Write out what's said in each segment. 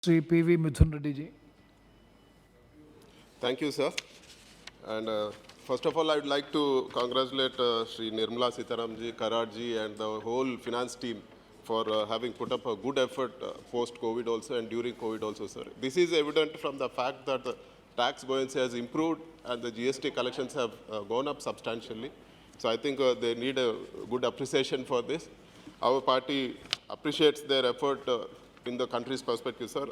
Sri P.V. Mithun Reddy ji. Thank you, sir. And first of all, I would like to congratulate Sri Nirmala Sitaramji, Karadji, and the whole finance team for having put up a good effort post-COVID also and during COVID also, sir. This is evident from the fact that the tax buoyancy has improved and the GST collections have gone up substantially. So I think they need a good appreciation for this. Our party appreciates their effort in the country's perspective, sir.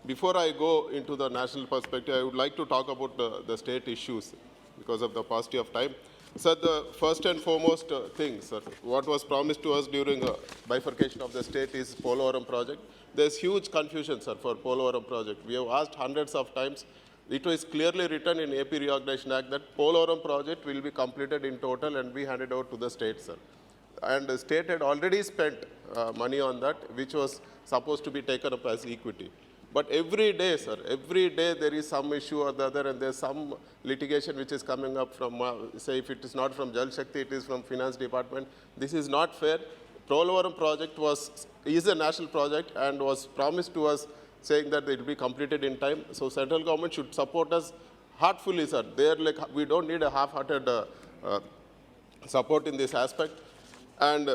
Before I go into the national perspective, I would like to talk about the state issues because of the paucity of time. Sir, the first and foremost thing, sir, what was promised to us during bifurcation of the state is Polavaram project. There's huge confusion, sir, for Polavaram project. We have asked hundreds of times. It was clearly written in AP Reorganization Act that Polavaram project will be completed in total and be handed over to the state, sir. And the state had already spent money on that, which was supposed to be taken up as equity. But every day, sir, every day there is some issue or the other, and there's some litigation which is coming up from, say, if it is not from Jal Shakti, it is from Finance Department. This is not fair. Polavaram project is a national project and was promised to us saying that it will be completed in time. So central government should support us heartfully, sir. We don't need a half-hearted support in this aspect. And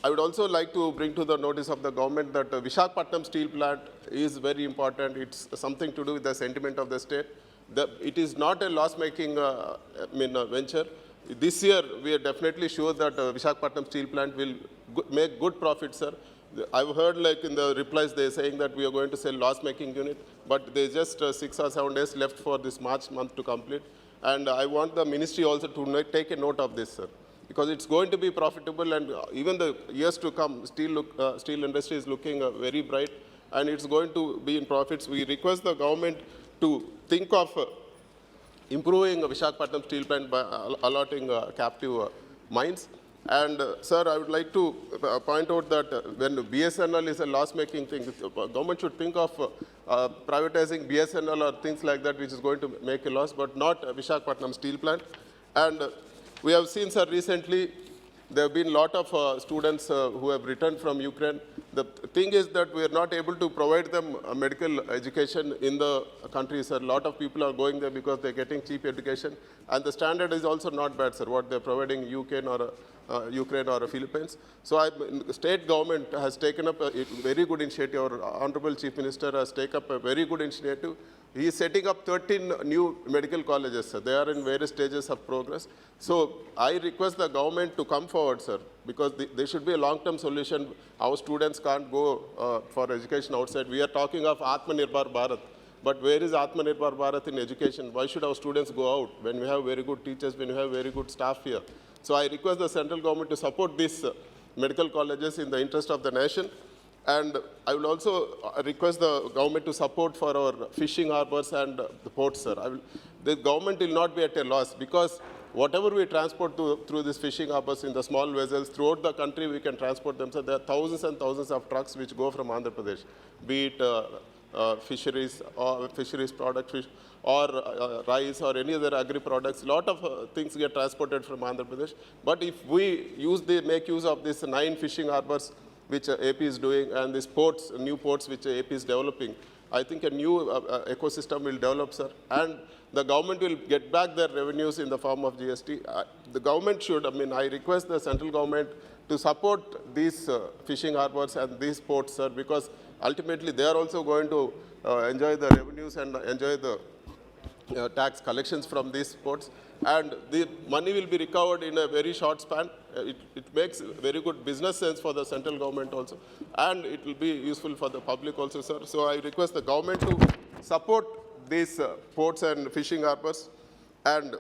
I would also like to bring to the notice of the government that Visakhapatnam steel plant is very important. It's something to do with the sentiment of the state. It is not a loss-making venture. This year, we are definitely sure that Visakhapatnam steel plant will make good profits, sir. I've heard like in the replies they're saying that we are going to sell loss-making unit, but there's just 6 or 7 days left for this March month to complete. And I want the ministry also to take a note of this, sir, because it's going to be profitable, and even the years to come, steel industry is looking very bright, and it's going to be in profits. We request the government to think of improving Visakhapatnam steel plant by allotting captive mines. And sir, I would like to point out that when BSNL is a loss-making thing, the government should think of privatizing BSNL or things like that, which is going to make a loss, but not Visakhapatnam steel plant. And we have seen, sir, recently, there have been a lot of students who have returned from Ukraine. The thing is that we are not able to provide them medical education in the country, sir. A lot of people are going there because they're getting cheap education. And the standard is also not bad, sir, what they're providing in Ukraine or the Philippines. So the state government has taken up a very good initiative. Our Honorable Chief Minister has taken up a very good initiative. He is setting up 13 new medical colleges, sir. They are in various stages of progress. So I request the government to come forward, sir, because there should be a long-term solution. Our students can't go for education outside. We are talking of Atmanirbhar Bharat. But where is Atmanirbhar Bharat in education? Why should our students go out when we have very good teachers, when we have very good staff here? So I request the central government to support these medical colleges in the interest of the nation. And I will also request the government to support for our fishing harbors and the ports, sir. The government will not be at a loss, because whatever we transport through these fishing harbors in the small vessels, throughout the country we can transport them. So there are thousands and thousands of trucks which go from Andhra Pradesh, be it fisheries or fisheries product, fish, or rice or any other agri-products. A lot of things get transported from Andhra Pradesh. But if we make use of these 9 fishing harbors which AP is doing, and these ports, new ports which AP is developing, I think a new ecosystem will develop, sir. And the government will get back their revenues in the form of GST. The government should, I request the central government to support these fishing harbors and these ports, sir, because ultimately they are also going to enjoy the revenues and enjoy the tax collections from these ports. And the money will be recovered in a very short span. It makes very good business sense for the central government also. And it will be useful for the public also, sir. So I request the government to support these ports and fishing harbors. And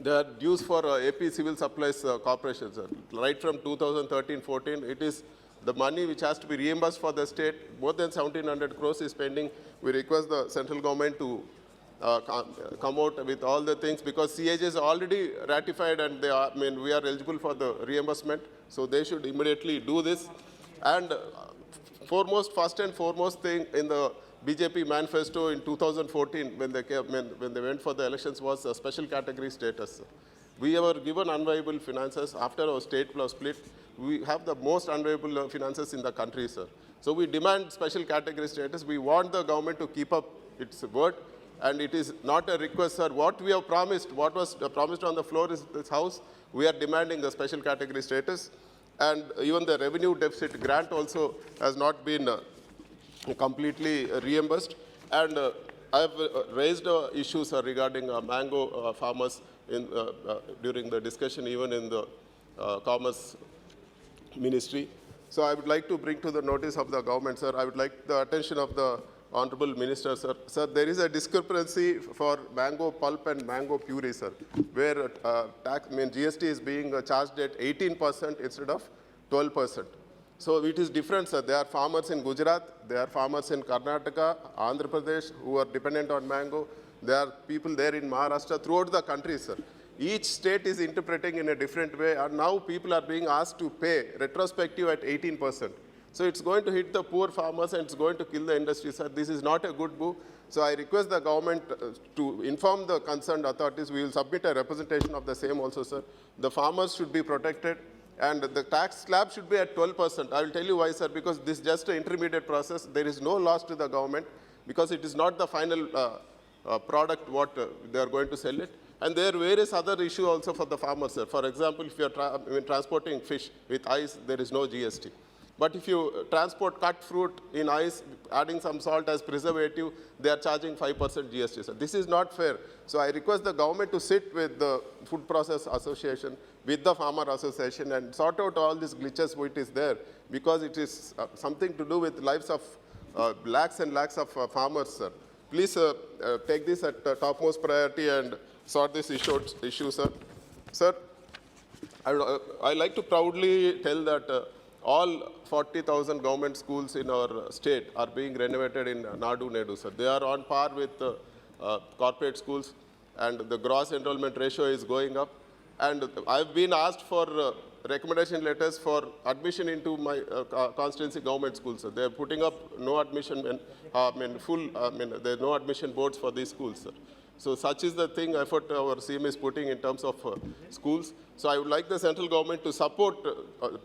they are dues for AP Civil Supplies Corporation, sir. Right from 2013-14, it is the money which has to be reimbursed for the state. More than 1,700 crores is pending. We request the central government to come out with all the things, because CAG is already ratified and we are eligible for the reimbursement. So they should immediately do this. And first and foremost thing in the BJP manifesto in 2014 when they went for the elections was a special category status. We were given unviable finances after our state plus split. We have the most unviable finances in the country, sir. So we demand special category status. We want the government to keep up its word. And it is not a request, sir. What we have promised, what was promised on the floor is this house, we are demanding the special category status. And even the revenue deficit grant also has not been completely reimbursed. And I have raised issues regarding mango farmers during the discussion, even in the Commerce Ministry. So I would like to bring to the notice of the government, sir. I would like the attention of the Honorable Minister, sir. Sir, there is a discrepancy for mango pulp and mango puree, sir, where GST is being charged at 18% instead of 12%. So it is different, sir. There are farmers in Gujarat, there are farmers in Karnataka, Andhra Pradesh who are dependent on mango. There are people there in Maharashtra, throughout the country, sir. Each state is interpreting in a different way, and now people are being asked to pay retrospective at 18%. So it's going to hit the poor farmers and it's going to kill the industry, sir. This is not a good move. So I request the government to inform the concerned authorities. We will submit a representation of the same also, sir. The farmers should be protected. And the tax slab should be at 12%. I will tell you why, sir, because this is just an intermediate process. There is no loss to the government because it is not the final product what they are going to sell it. And there are various other issues also for the farmers, sir. For example, if you are transporting fish with ice, there is no GST. But if you transport cut fruit in ice, adding some salt as preservative, they are charging 5% GST. So this is not fair. So I request the government to sit with the Food Process Association, with the Farmer Association, and sort out all these glitches which is there, because it is something to do with lives of lakhs and lakhs of farmers, sir. Please take this at topmost priority and sort this issue, sir. Sir, I like to proudly tell that all 40,000 government schools in our state are being renovated in Nadu Nedu, sir. They are on par with corporate schools, and the gross enrollment ratio is going up. And I've been asked for recommendation letters for admission into my constituency government schools, sir. They're putting up no admission, there are no admission boards for these schools, sir. So such is the thing effort our CM is putting in terms of schools. So I would like the central government to support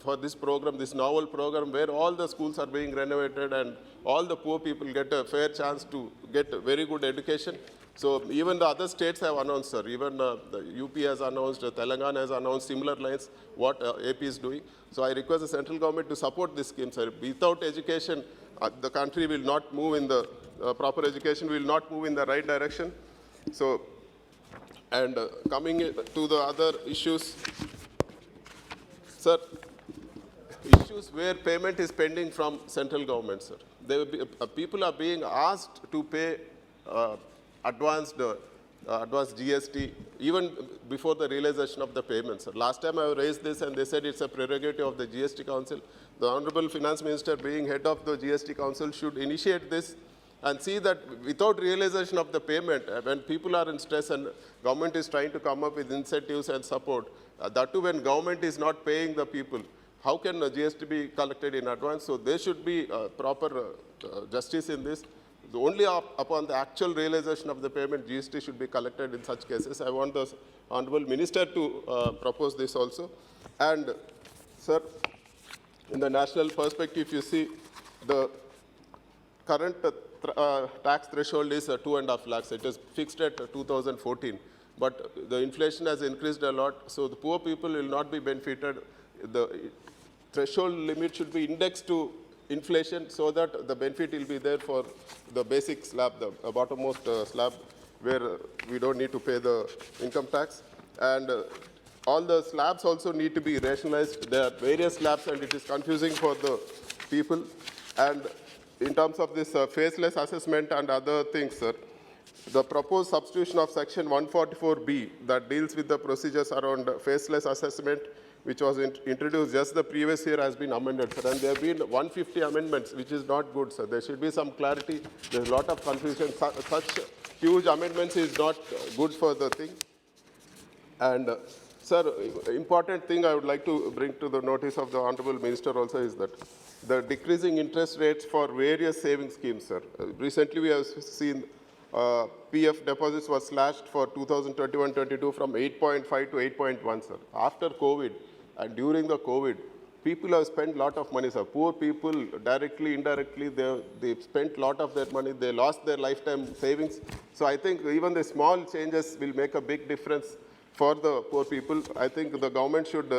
for this program, this novel program, where all the schools are being renovated and all the poor people get a fair chance to get a very good education. So even the other states have announced, sir. Even the UP has announced, Telangana has announced similar lines, what AP is doing. So I request the central government to support this scheme, sir. Without education, the country will not move in the proper education, will not move in the right direction. So, and coming to the other issues, sir, issues where payment is pending from central government, sir. There will be, people are being asked to pay advanced GST even before the realization of the payments. Last time I raised this and they said it's a prerogative of the GST Council. The Honorable Finance Minister, being head of the GST Council, should initiate this and see that without realization of the payment, when people are in stress and government is trying to come up with incentives and support, that too when government is not paying the people, how can GST be collected in advance? So there should be proper justice in this. Only upon the actual realization of the payment, GST should be collected in such cases. I want the Honorable Minister to propose this also. And, sir, in the national perspective, you see the current tax threshold is 2.5 lakhs. It is fixed at 2014. But the inflation has increased a lot, so the poor people will not be benefited. The threshold limit should be indexed to inflation so that the benefit will be there for the basic slab, the bottommost slab, where we don't need to pay the income tax. And all the slabs also need to be rationalized. There are various slabs and it is confusing for the people. And in terms of this faceless assessment and other things, sir, the proposed substitution of section 144B that deals with the procedures around faceless assessment, which was introduced just the previous year, has been amended, sir. And there have been 150 amendments, which is not good, sir. There should be some clarity. There's a lot of confusion. Such huge amendments is not good for the thing. And, sir, important thing I would like to bring to the notice of the Honorable Minister also is that the decreasing interest rates for various saving schemes, sir. Recently, we have seen PF deposits were slashed for 2021-22 from 8.5 to 8.1, sir. After COVID and during the COVID, people have spent a lot of money, sir. Poor people, directly, indirectly, they spent a lot of their money. They lost their lifetime savings. So I think even the small changes will make a big difference for the poor people. I think the government should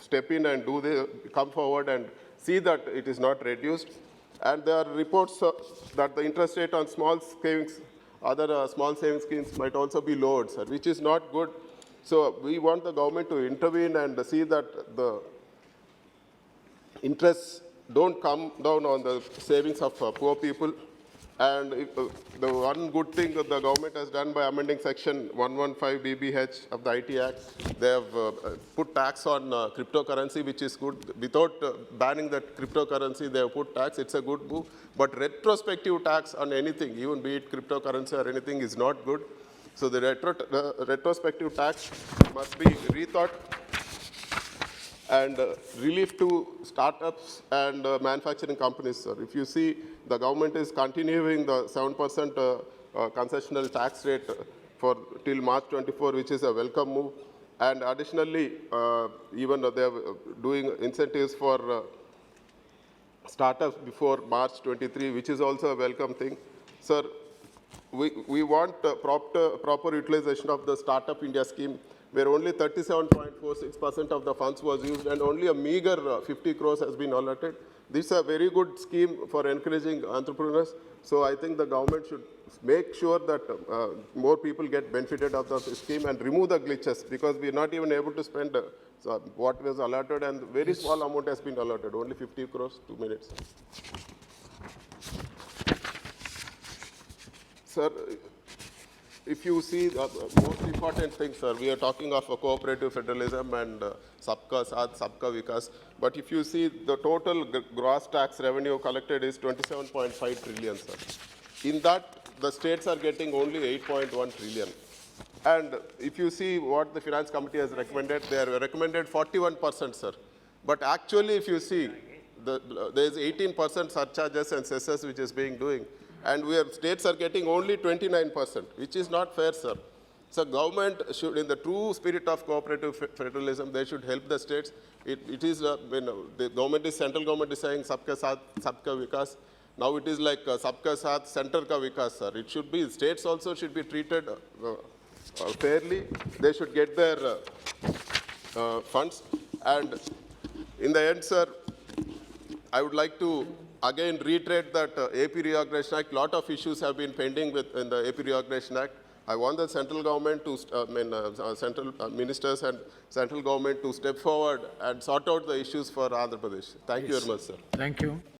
step in and come forward and see that it is not reduced. And there are reports that the interest rate on small savings, other small savings schemes might also be lowered, sir, which is not good. So we want the government to intervene and see that the interests don't come down on the savings of poor people. And the one good thing that the government has done by amending section 115 BBH of the IT Act, they have put tax on cryptocurrency, which is good. Without banning that cryptocurrency, they have put tax. It's a good move. But retrospective tax on anything, even be it cryptocurrency or anything, is not good. So the retrospective tax must be rethought. And relief to startups and manufacturing companies, sir. If you see, the government is continuing the 7% concessional tax rate for till March 24, which is a welcome move. And additionally, even they are doing incentives for startups before March 23, which is also a welcome thing. Sir, we want proper utilization of the Startup India scheme, where only 37.46% of the funds was used and only a meager 50 crores has been allotted. This is a very good scheme for encouraging entrepreneurs. So I think the government should make sure that more people get benefited of the scheme and remove the glitches, because we are not even able to spend what was allotted, and very small amount has been allotted, only 50 crores, 2 minutes. Sir, if you see the most important thing, sir, we are talking of a cooperative federalism and Sabka Saath, Sabka Vikas. But if you see the total gross tax revenue collected is 27.5 trillion, sir. In that, the states are getting only 8.1 trillion. And if you see what the Finance Committee has recommended, they have recommended 41%, sir. But actually, if you see, there is 18% surcharges and cesses which is being doing. And states are getting only 29%, which is not fair, sir. So government should, in the true spirit of cooperative federalism, they should help the states. It is, the government is, central government is saying Sabka Saath, Sabka Vikas. Now it is like Sabka Saath, Center Ka Vikas, sir. It should be, states also should be treated fairly. They should get their funds. And in the end, sir, I would like to again reiterate that AP Reorganization Act, lot of issues have been pending in the AP Reorganization Act. I want the central government to, central ministers and central government to step forward and sort out the issues for Andhra Pradesh. Thank you very much, sir. Thank you.